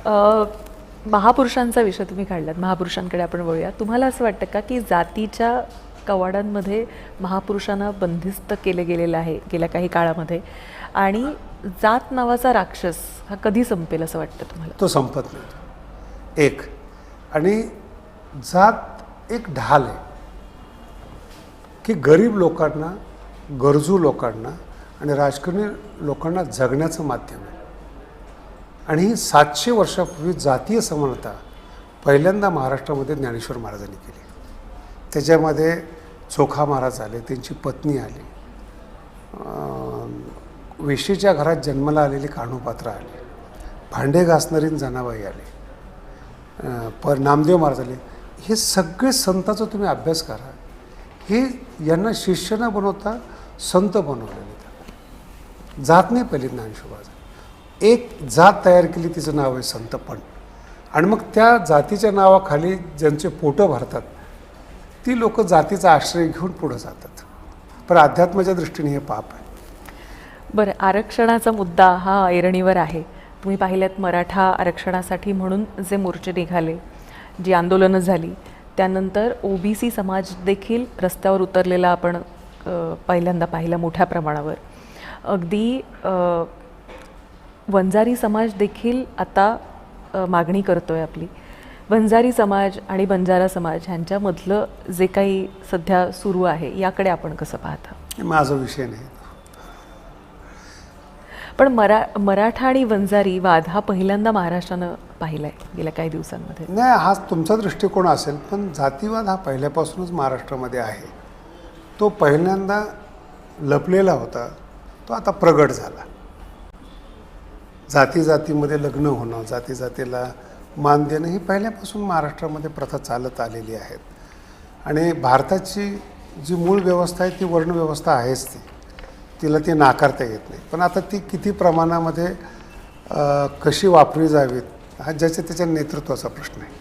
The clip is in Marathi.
अ, महापुरुषांचा विषय तुम्ही काढलात, महापुरुषांकडे आपण वळूया. तुम्हाला असं वाटतं का की जातीच्या कवाडांमध्ये महापुरुषांना बंदिस्त केलं गेलेलं आहे गेल्या काही काळामध्ये, आणि जात नावाचा राक्षस हा कधी संपेल असं वाटतं तुम्हाला? तो संपत नाही एक. आणि जात एक ढाल आहे की गरीब लोकांना, गरजू लोकांना आणि राजकारणी लोकांना जगण्याचं माध्यम आहे. आणि ही 700 वर्षापूर्वी जातीय समानता पहिल्यांदा महाराष्ट्रामध्ये ज्ञानेश्वर महाराजांनी केली. त्याच्यामध्ये चोखा महाराज आले, त्यांची पत्नी आली, वेशीच्या घरात जन्माला आलेली कान्होपात्र आले, भांडे घासणारी जनाबाई आले, नामदेव महाराज आले. हे सगळे संतांचा तुम्ही अभ्यास करा. हे यांना शिष्य न बनवता संत बनवलेले. जात नाही पहिली ज्ञानेश्वर महाराज. एक जात तयार केली, तिचं नाव आहे संतपण. आणि मग त्या जातीच्या नावाखाली ज्यांचे पोटं भरतात ती लोक जातीचा आश्रय घेऊन पुढे जातात. पण अध्यात्माच्या दृष्टीने हे पाप आहे. बरं, आरक्षणाचा मुद्दा हा ऐरणीवर आहे. तुम्ही पाहिल्यात मराठा आरक्षणासाठी म्हणून जे मोर्चे निघाले, जी आंदोलनं झाली, त्यानंतर ओबीसी समाज देखील रस्त्यावर उतरलेला आपण पहिल्यांदा पाहिला मोठ्या प्रमाणावर. अगदी वंजारी समाज देखील आता मागणी करतोय आपली. वंजारी समाज आणि बंजारा समाज ह्यांच्यामधलं जे काही सध्या सुरू आहे याकडे आपण कसं पाहता? माझा विषय नाही. पण मराठा आणि वंजारी वाद हा पहिल्यांदा महाराष्ट्रानं पाहिलाय गेल्या काही दिवसांमध्ये. नाही, हा तुमचा दृष्टिकोन असेल, पण जातीवाद हा पहिल्यापासूनच महाराष्ट्रामध्ये आहे. तो पहिल्यांदा लपलेला होता, तो आता प्रगट झाला. जाती जातीमध्ये लग्न होणं, जाती जातीला मान देणं ही पहिल्यापासून महाराष्ट्रामध्ये प्रथा चालत आलेली आहेत. आणि भारताची जी मूळ व्यवस्था आहे ती वर्णव्यवस्था आहेच. तिला ती नाकारता येत नाही. पण आता ती किती प्रमाणामध्ये कशी वापरली जावीत हा ज्याच्या त्याच्या नेतृत्वाचा प्रश्न आहे.